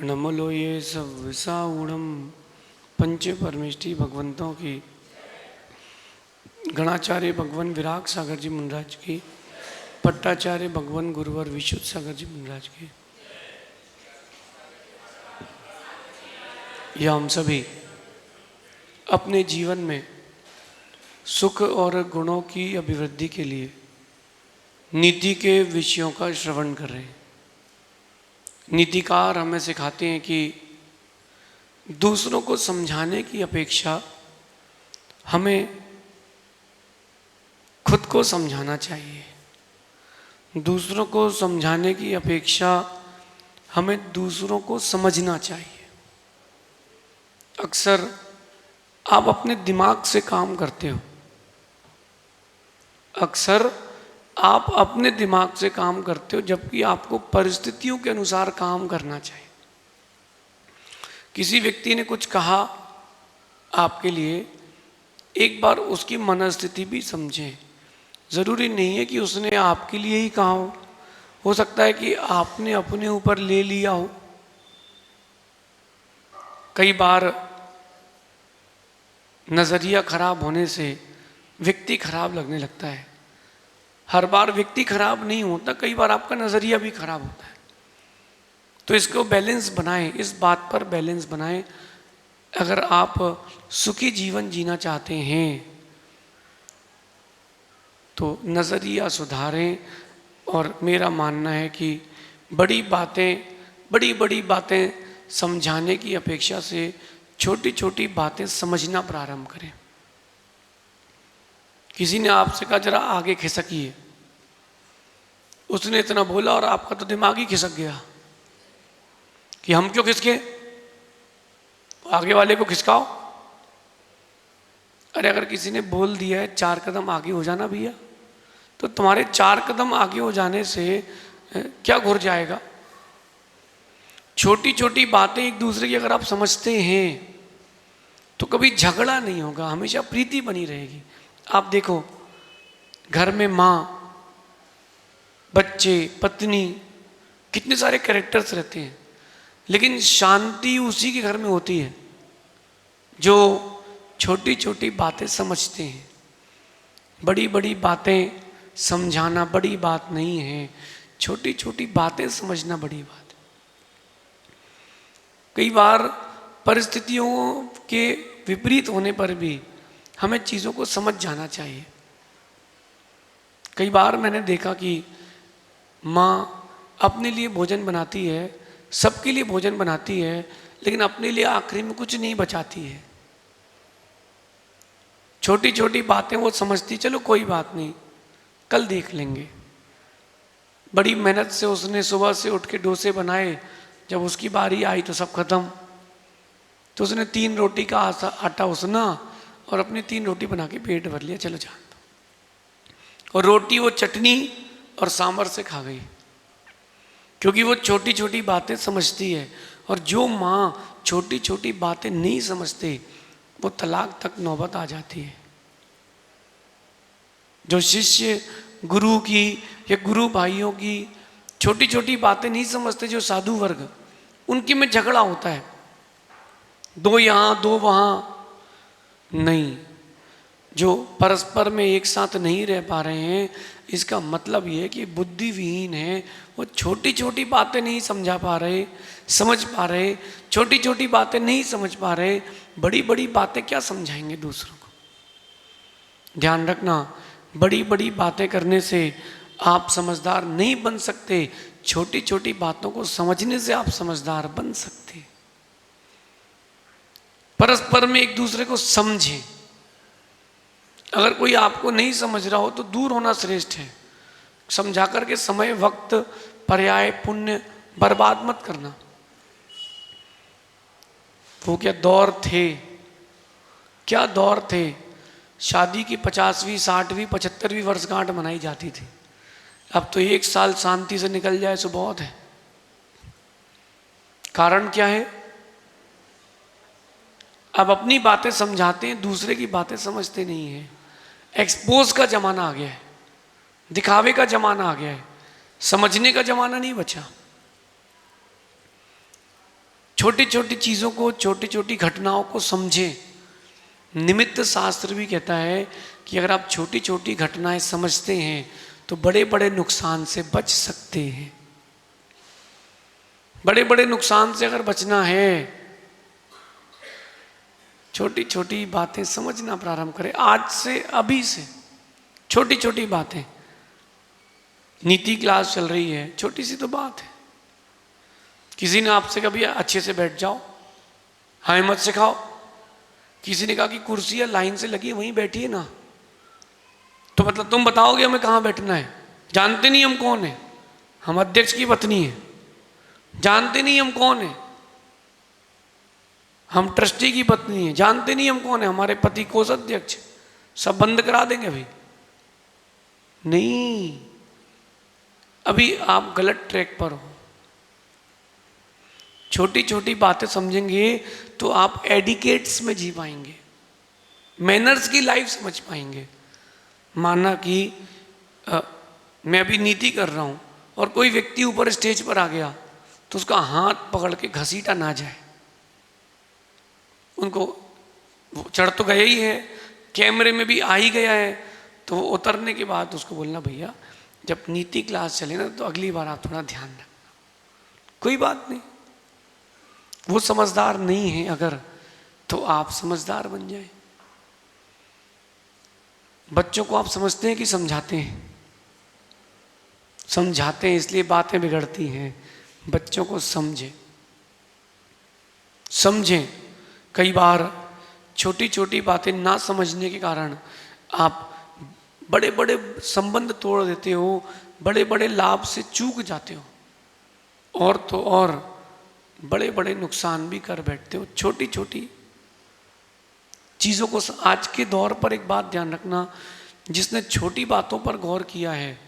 नमलो ये सब विसाऊणम पंच परमेष्टि भगवंतों की, गणाचार्य भगवान विराग सागर जी मुनराज की, पट्टाचार्य भगवान गुरुवर विशुद्ध सागर जी मुनराज की। यह हम सभी अपने जीवन में सुख और गुणों की अभिवृद्धि के लिए नीति के विषयों का श्रवण कर रहे हैं। नीतिकार हमें सिखाते हैं कि दूसरों को समझाने की अपेक्षा हमें खुद को समझाना चाहिए। दूसरों को समझाने की अपेक्षा हमें दूसरों को समझना चाहिए। अक्सर आप अपने दिमाग से काम करते हो, अक्सर आप अपने दिमाग से काम करते हो, जबकि आपको परिस्थितियों के अनुसार काम करना चाहिए। किसी व्यक्ति ने कुछ कहा आपके लिए, एक बार उसकी मनस्थिति भी समझें। ज़रूरी नहीं है कि उसने आपके लिए ही कहा हो सकता है कि आपने अपने ऊपर ले लिया हो। कई बार नज़रिया खराब होने से व्यक्ति खराब लगने लगता है। हर बार व्यक्ति खराब नहीं होता, कई बार आपका नज़रिया भी खराब होता है। तो इसको बैलेंस बनाएं, इस बात पर बैलेंस बनाएं। अगर आप सुखी जीवन जीना चाहते हैं तो नज़रिया सुधारें। और मेरा मानना है कि बड़ी बड़ी बातें समझाने की अपेक्षा से छोटी छोटी बातें समझना प्रारंभ करें। किसी ने आपसे कहा जरा आगे खिसकिए, उसने इतना बोला और आपका तो दिमाग ही खिसक गया कि हम क्यों खिसके, आगे वाले को खिसकाओ। अरे अगर किसी ने बोल दिया है 4 कदम आगे हो जाना भैया, तो तुम्हारे 4 कदम आगे हो जाने से क्या घुर जाएगा। छोटी छोटी बातें एक दूसरे की अगर आप समझते हैं तो कभी झगड़ा नहीं होगा, हमेशा प्रीति बनी रहेगी। आप देखो, घर में माँ, बच्चे, पत्नी, कितने सारे कैरेक्टर्स रहते हैं, लेकिन शांति उसी के घर में होती है जो छोटी छोटी बातें समझते हैं। बड़ी बड़ी बातें समझाना बड़ी बात नहीं है, छोटी छोटी बातें समझना बड़ी बात है। कई बार परिस्थितियों के विपरीत होने पर भी हमें चीज़ों को समझ जाना चाहिए। कई बार मैंने देखा कि माँ अपने लिए भोजन बनाती है, सबके लिए भोजन बनाती है, लेकिन अपने लिए आखिरी में कुछ नहीं बचाती है। छोटी छोटी बातें वो समझती, चलो कोई बात नहीं, कल देख लेंगे। बड़ी मेहनत से उसने सुबह से उठ के डोसे बनाए, जब उसकी बारी आई तो सब खत्म। तो उसने 3 रोटी का आटा उसना और अपनी 3 रोटी बना के पेट भर लिया, चलो जान दो। और रोटी वो चटनी और सांभर से खा गई, क्योंकि वो छोटी छोटी बातें समझती है। और जो माँ छोटी छोटी बातें नहीं समझते, वो तलाक तक नौबत आ जाती है। जो शिष्य गुरु की या गुरु भाइयों की छोटी छोटी बातें नहीं समझते, जो साधु वर्ग, उनकी में झगड़ा होता है, 2 यहाँ 2 वहाँ नहीं। जो परस्पर में एक साथ नहीं रह पा रहे हैं, इसका मतलब ये है कि बुद्धि विहीन है। वो छोटी छोटी बातें नहीं समझ पा रहे, छोटी छोटी बातें नहीं समझ पा रहे, बड़ी बड़ी बातें क्या समझाएंगे दूसरों को। ध्यान रखना, बड़ी बड़ी बातें करने से आप समझदार नहीं बन सकते, छोटी छोटी बातों को समझने से आप समझदार बन सकते। परस्पर में एक दूसरे को समझें। अगर कोई आपको नहीं समझ रहा हो तो दूर होना श्रेष्ठ है। समझा करके समय, वक्त, पर्याय, पुण्य बर्बाद मत करना। वो क्या दौर थे, क्या दौर थे। शादी की 50वीं, 60वीं, 75वीं वर्षगांठ मनाई जाती थी। अब तो 1 साल शांति से निकल जाए तो बहुत है। कारण क्या है? अब अपनी बातें समझाते हैं, दूसरे की बातें समझते नहीं है। एक्सपोज का जमाना आ गया है, दिखावे का जमाना आ गया है, समझने का जमाना नहीं बचा। छोटी छोटी चीज़ों को, छोटी छोटी घटनाओं को समझें। निमित्त शास्त्र भी कहता है कि अगर आप छोटी छोटी घटनाएं समझते हैं तो बड़े बड़े नुकसान से बच सकते हैं। बड़े बड़े नुकसान से अगर बचना है, छोटी छोटी बातें समझना प्रारंभ करें आज से, अभी से। छोटी छोटी बातें, नीति क्लास चल रही है, छोटी सी तो बात है। किसी ने आपसे कभी अच्छे से बैठ जाओ, हाय मत सिखाओ। किसी ने कहा कि कुर्सियां लाइन से लगी है, वहीं बैठिए ना। तो मतलब तुम बताओगे हमें कहाँ बैठना है? जानते नहीं हम कौन है? हम अध्यक्ष की पत्नी है। जानते नहीं हम कौन है? हम ट्रस्टी की पत्नी है। जानते नहीं हम कौन है? हमारे पति कोषाध्यक्ष। सब बंद करा देंगे अभी? नहीं, अभी आप गलत ट्रैक पर हो। छोटी छोटी बातें समझेंगे तो आप एडिकेट्स में जी पाएंगे, मैनर्स की लाइफ समझ पाएंगे। माना कि मैं अभी नीति कर रहा हूं और कोई व्यक्ति ऊपर स्टेज पर आ गया तो उसका हाथ पकड़ के घसीटा ना जाए। उनको वो चढ़ तो गया ही है, कैमरे में भी आ ही गया है, तो वो उतरने के बाद उसको बोलना भैया जब नीति क्लास चले ना तो अगली बार आप थोड़ा ध्यान रखना। कोई बात नहीं, वो समझदार नहीं है अगर, तो आप समझदार बन जाए। बच्चों को आप समझते हैं कि समझाते हैं? समझाते हैं, इसलिए बातें बिगड़ती हैं। बच्चों को समझें, समझें। कई बार छोटी छोटी बातें ना समझने के कारण आप बड़े बड़े संबंध तोड़ देते हो, बड़े बड़े लाभ से चूक जाते हो, और तो और बड़े बड़े नुकसान भी कर बैठते हो। छोटी छोटी चीज़ों को, आज के दौर पर एक बात ध्यान रखना, जिसने छोटी बातों पर गौर किया है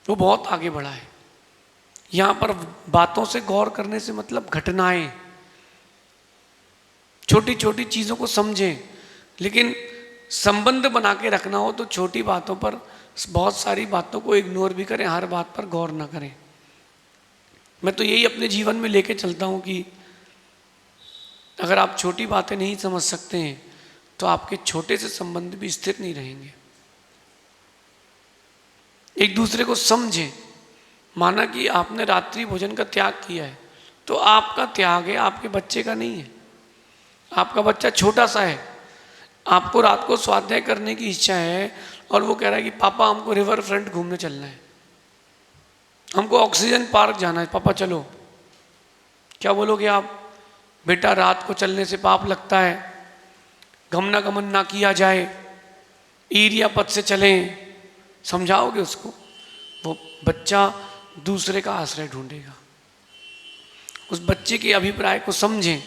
वो बहुत आगे बढ़ा है। यहाँ पर बातों से गौर करने से मतलब घटनाएं, छोटी छोटी चीज़ों को समझें। लेकिन संबंध बना के रखना हो तो छोटी बातों पर, बहुत सारी बातों को इग्नोर भी करें, हर बात पर गौर ना करें। मैं तो यही अपने जीवन में लेके चलता हूँ कि अगर आप छोटी बातें नहीं समझ सकते हैं तो आपके छोटे से संबंध भी स्थिर नहीं रहेंगे। एक दूसरे को समझें। माना कि आपने रात्रि भोजन का त्याग किया है तो आपका त्याग है, आपके बच्चे का नहीं है। आपका बच्चा छोटा सा है, आपको रात को स्वाध्याय करने की इच्छा है और वो कह रहा है कि पापा हमको रिवर फ्रंट घूमने चलना है, हमको ऑक्सीजन पार्क जाना है, पापा चलो। क्या बोलोगे आप? बेटा रात को चलने से पाप लगता है, गमनागमन ना किया जाए, ईरिया पथ से चलें। समझाओगे उसको? वो बच्चा दूसरे का आश्रय ढूंढेगा। उस बच्चे के अभिप्राय को समझें,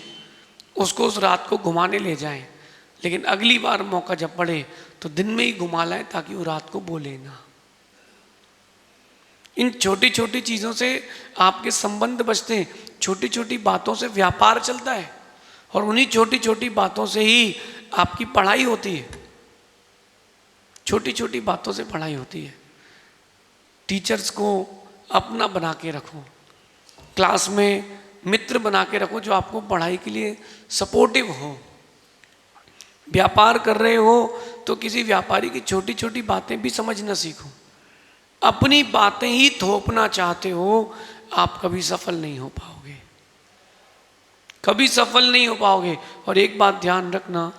उसको उस रात को घुमाने ले जाएं, लेकिन अगली बार मौका जब पड़े तो दिन में ही घुमा लाएं ताकि वो रात को बोले ना। इन छोटी छोटी चीज़ों से आपके संबंध बचते हैं। छोटी छोटी बातों से व्यापार चलता है और उन्हीं छोटी छोटी बातों से ही आपकी पढ़ाई होती है। छोटी छोटी बातों से पढ़ाई होती है। टीचर्स को अपना बना के रखो, क्लास में मित्र बना के रखो जो आपको पढ़ाई के लिए सपोर्टिव हो। व्यापार कर रहे हो तो किसी व्यापारी की छोटी छोटी बातें भी समझना सीखो। अपनी बातें ही थोपना चाहते हो, आप कभी सफल नहीं हो पाओगे, कभी सफल नहीं हो पाओगे। और एक बात ध्यान रखना,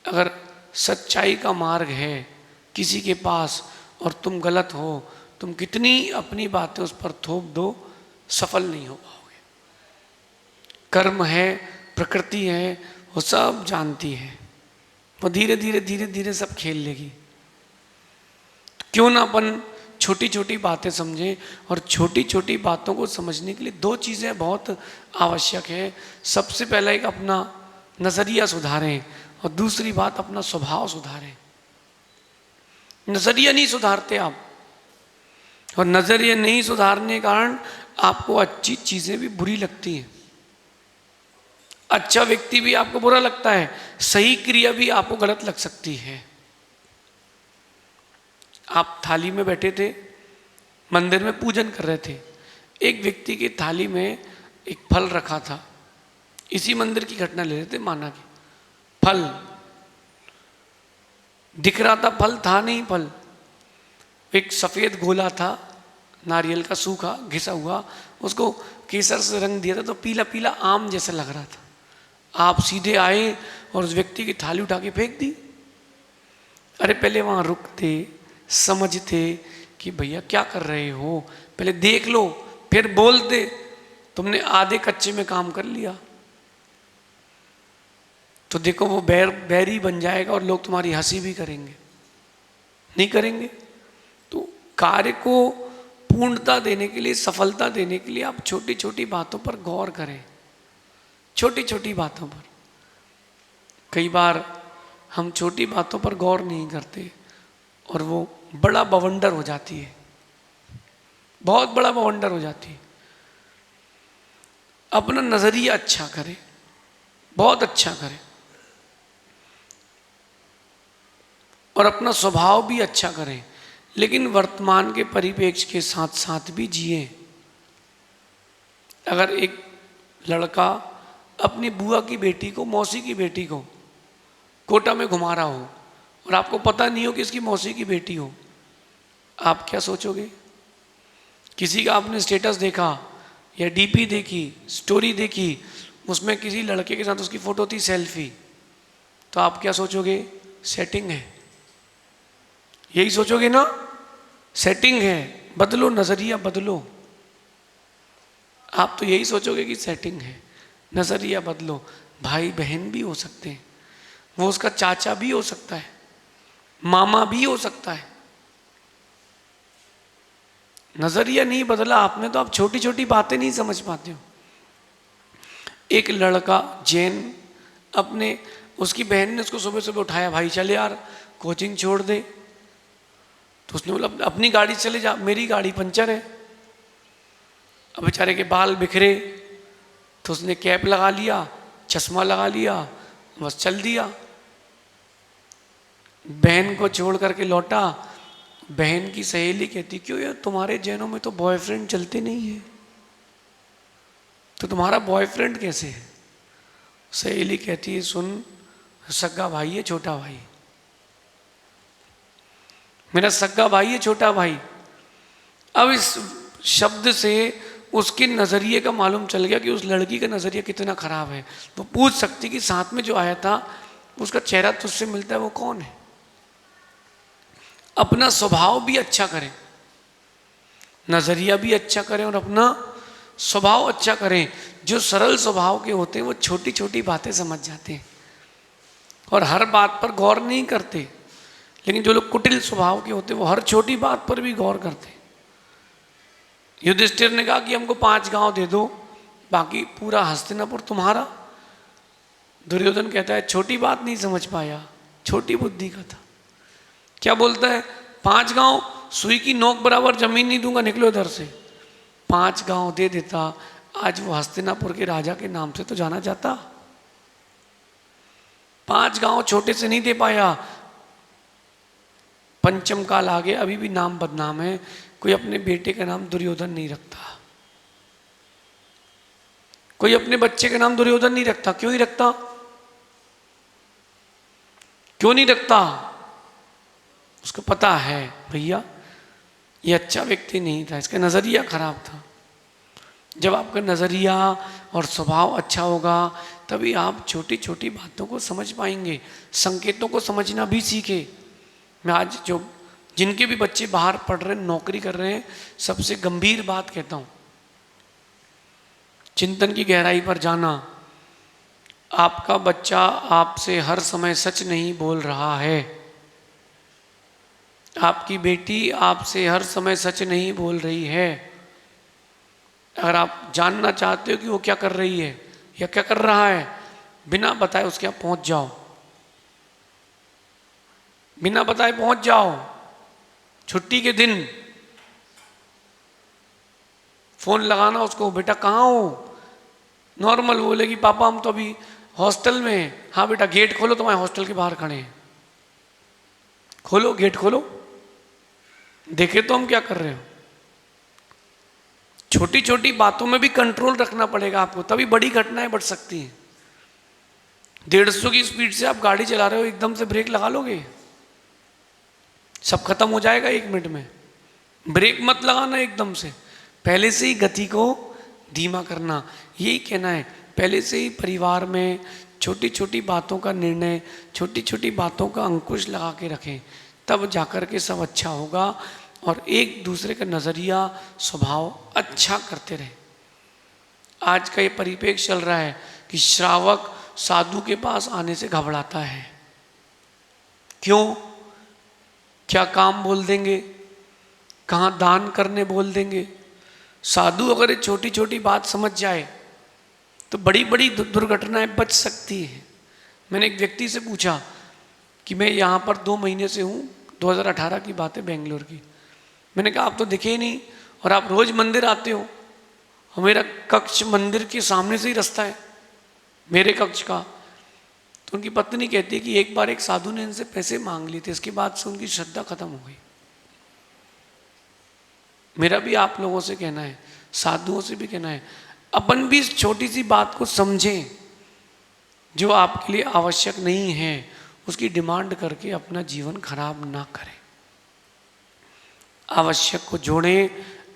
अगर सच्चाई का मार्ग है किसी के पास और तुम गलत हो, तुम कितनी अपनी बातें उस पर थोप दो, सफल नहीं हो पाओगे। कर्म है, प्रकृति है, वो सब जानती है, वो धीरे धीरे धीरे धीरे सब खेल लेगी। क्यों ना अपन छोटी छोटी बातें समझें। और छोटी छोटी बातों को समझने के लिए दो चीज़ें बहुत आवश्यक है। सबसे पहला एक अपना नज़रिया सुधारें और दूसरी बात अपना स्वभाव सुधारें। नज़रिया नहीं सुधारते आप, और नज़रिया नहीं सुधारने के कारण आपको अच्छी चीज़ें भी बुरी लगती हैं, अच्छा व्यक्ति भी आपको बुरा लगता है, सही क्रिया भी आपको गलत लग सकती है। आप थाली में बैठे थे, मंदिर में पूजन कर रहे थे, एक व्यक्ति की थाली में एक फल रखा था, इसी मंदिर की घटना ले लेते माना की। फल दिख रहा था, फल था नहीं फल। एक सफेद गोला था नारियल का, सूखा घिसा हुआ, उसको केसर से रंग दिया था तो पीला पीला आम जैसा लग रहा था। आप सीधे आए और उस व्यक्ति की थाली उठा के फेंक दी। अरे पहले वहां रुकते, समझते कि भैया क्या कर रहे हो, पहले देख लो फिर बोलते, तुमने आधे कच्चे में काम कर लिया तो देखो वो बैरी बन जाएगा और लोग तुम्हारी हंसी भी करेंगे, नहीं करेंगे। तो कार्य को पूर्णता देने के लिए, सफलता देने के लिए आप छोटी छोटी बातों पर गौर करें, छोटी छोटी बातों पर। कई बार हम छोटी बातों पर गौर नहीं करते और वो बड़ा बवंडर हो जाती है, बहुत बड़ा बवंडर हो जाती है। अपना नजरिया अच्छा करें, बहुत अच्छा करें, और अपना स्वभाव भी अच्छा करें, लेकिन वर्तमान के परिप्रेक्ष्य के साथ साथ भी जिए। अगर एक लड़का अपनी बुआ की बेटी को, मौसी की बेटी को कोटा में घुमा रहा हो और आपको पता नहीं हो कि इसकी मौसी की बेटी हो, आप क्या सोचोगे? किसी का आपने स्टेटस देखा या डीपी देखी, स्टोरी देखी, उसमें किसी लड़के के साथ उसकी फोटो थी, सेल्फी, तो आप क्या सोचोगे? सेटिंग है, यही सोचोगे ना? सेटिंग है। बदलो नजरिया, बदलो। आप तो यही सोचोगे कि सेटिंग है, नजरिया बदलो। भाई बहन भी हो सकते हैं, वो उसका चाचा भी हो सकता है, मामा भी हो सकता है। नजरिया नहीं बदला आपने तो आप छोटी छोटी बातें नहीं समझ पाते हो। एक लड़का जैन, अपने उसकी बहन ने उसको सुबह सुबह उठाया, भाई चल यार कोचिंग छोड़ दे। तो उसने बोला अपनी गाड़ी चले जा, मेरी गाड़ी पंचर है। अब बेचारे के बाल बिखरे तो उसने कैप लगा लिया, चश्मा लगा लिया, बस चल दिया। बहन को छोड़ करके लौटा, बहन की सहेली कहती क्यों यार तुम्हारे जैनों में तो बॉयफ्रेंड चलते नहीं है, तो तुम्हारा बॉयफ्रेंड कैसे है? सहेली कहती है सुन, सगा भाई है छोटा भाई, मेरा सगा भाई है छोटा भाई। अब इस शब्द से उसके नजरिए का मालूम चल गया कि उस लड़की का नजरिया कितना खराब है। वो पूछ सकती कि साथ में जो आया था उसका चेहरा तुझसे मिलता है, वो कौन है? अपना स्वभाव भी अच्छा करें, नजरिया भी अच्छा करें और अपना स्वभाव अच्छा करें। जो सरल स्वभाव के होते हैं वो छोटी छोटी बातें समझ जाते हैं और हर बात पर गौर नहीं करते, लेकिन जो लोग कुटिल स्वभाव के होते हैं वो हर छोटी बात पर भी गौर करते हैं। युधिष्ठिर ने कहा कि हमको 5 गांव दे दो, बाकी पूरा हस्तिनापुर तुम्हारा। दुर्योधन कहता है छोटी बात नहीं समझ पाया, छोटी बुद्धि का था। क्या बोलता है? 5 गांव, सुई की नोक बराबर जमीन नहीं दूंगा, निकलो इधर से। 5 गांव दे देता, आज वो हस्तिनापुर के राजा के नाम से तो जाना जाता। 5 गांव छोटे से नहीं दे पाया, पंचम काल आ गया, अभी भी नाम बदनाम है। कोई अपने बेटे का नाम दुर्योधन नहीं रखता, कोई अपने बच्चे का नाम दुर्योधन नहीं रखता। क्यों नहीं रखता? क्यों नहीं रखता? उसको पता है भैया ये अच्छा व्यक्ति नहीं था, इसका नजरिया खराब था। जब आपका नजरिया और स्वभाव अच्छा होगा तभी आप छोटी छोटी बातों को समझ पाएंगे, संकेतों को समझना भी सीखे। मैं आज जो जिनके भी बच्चे बाहर पढ़ रहे हैं, नौकरी कर रहे हैं, सबसे गंभीर बात कहता हूं, चिंतन की गहराई पर जाना। आपका बच्चा आपसे हर समय सच नहीं बोल रहा है, आपकी बेटी आपसे हर समय सच नहीं बोल रही है। अगर आप जानना चाहते हो कि वो क्या कर रही है या क्या कर रहा है, बिना बताए उसके यहाँ पहुंच जाओ, बिना बताए पहुंच जाओ। छुट्टी के दिन फोन लगाना उसको, बेटा कहाँ हो? नॉर्मल बोलेगी पापा हम तो अभी हॉस्टल में हैं। हाँ बेटा गेट खोलो, तुम्हारे हॉस्टल के बाहर खड़े हैं, खोलो गेट खोलो, देखे तो हम क्या कर रहे हो। छोटी छोटी बातों में भी कंट्रोल रखना पड़ेगा आपको, तभी बड़ी घटनाएं बढ़ सकती हैं। 150 की स्पीड से आप गाड़ी चला रहे हो, एकदम से ब्रेक लगा लोगे, सब खत्म हो जाएगा 1 मिनट में। ब्रेक मत लगाना एकदम से, पहले से ही गति को धीमा करना। यही कहना है, पहले से ही परिवार में छोटी छोटी बातों का निर्णय, छोटी छोटी बातों का अंकुश लगा के रखें, तब जाकर के सब अच्छा होगा और एक दूसरे का नज़रिया स्वभाव अच्छा करते रहे। आज का ये परिपेक्ष चल रहा है कि श्रावक साधु के पास आने से घबराता है। क्यों? क्या काम बोल देंगे, कहाँ दान करने बोल देंगे। साधु अगर ये छोटी छोटी बात समझ जाए तो बड़ी बड़ी दुर्घटनाएं बच सकती हैं। मैंने एक व्यक्ति से पूछा कि मैं यहाँ पर 2 महीने से हूँ, 2018 की बात है, बेंगलोर की। मैंने कहा आप तो दिखे ही नहीं और आप रोज मंदिर आते हो, और मेरा कक्ष मंदिर के सामने से ही रास्ता है मेरे कक्ष का। तो उनकी पत्नी कहती है कि एक बार एक साधु ने इनसे पैसे मांग लिए थे, इसके बाद से उनकी श्रद्धा खत्म हो गई। मेरा भी आप लोगों से कहना है, साधुओं से भी कहना है, अपन भी इस छोटी सी बात को समझें, जो आपके लिए आवश्यक नहीं है उसकी डिमांड करके अपना जीवन खराब ना करें। आवश्यक को जोड़ें,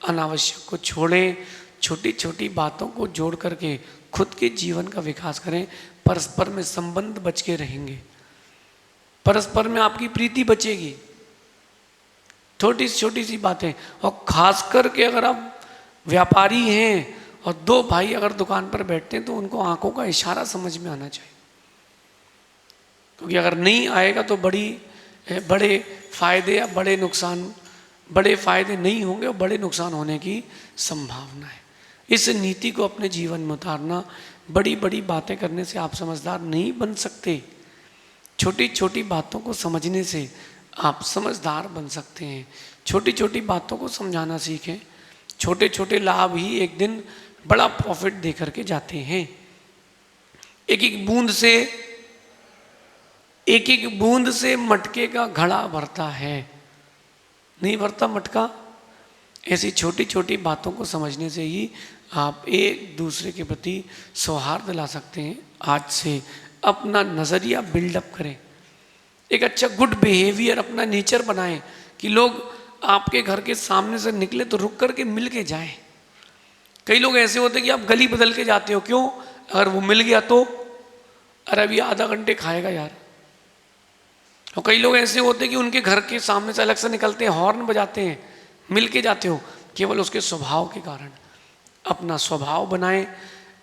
अनावश्यक को छोड़ें, छोटी छोटी बातों को जोड़ करके खुद के जीवन का विकास करें। परस्पर में संबंध बच के रहेंगे, परस्पर में आपकी प्रीति बचेगी। छोटी छोटी सी बातें, और खास करके अगर आप व्यापारी हैं और 2 भाई अगर दुकान पर बैठते हैं तो उनको आंखों का इशारा समझ में आना चाहिए, क्योंकि अगर नहीं आएगा तो बड़े फायदे या बड़े फायदे नहीं होंगे और बड़े नुकसान होने की संभावना है। इस नीति को अपने जीवन में उतारना। बड़ी बड़ी बातें करने से आप समझदार नहीं बन सकते, छोटी छोटी बातों को समझने से आप समझदार बन सकते हैं। छोटी छोटी बातों को समझाना सीखें। छोटे छोटे लाभ ही एक दिन बड़ा प्रॉफिट दे करके जाते हैं। एक एक बूंद से मटके का घड़ा भरता है, नहीं भरता मटका। ऐसी छोटी छोटी बातों को समझने से ही आप एक दूसरे के प्रति सौहार्द ला सकते हैं। आज से अपना नज़रिया बिल्डअप करें, एक अच्छा गुड बिहेवियर अपना नेचर बनाएं कि लोग आपके घर के सामने से निकले तो रुक करके मिल के जाएं। कई लोग ऐसे होते हैं कि आप गली बदल के जाते हो, क्यों? अगर वो मिल गया तो अरे अभी आधा घंटे खाएगा यार। और कई लोग ऐसे होते हैं कि उनके घर के सामने से अलग से निकलते हैं, हॉर्न बजाते हैं, मिल के जाते हो, केवल उसके स्वभाव के कारण। अपना स्वभाव बनाएं,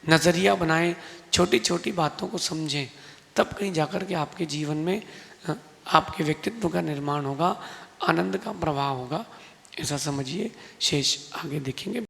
नज़रिया बनाएं, छोटी छोटी बातों को समझें, तब कहीं जाकर के आपके जीवन में आपके व्यक्तित्व का निर्माण होगा, आनंद का प्रभाव होगा। ऐसा समझिए। शेष आगे देखेंगे।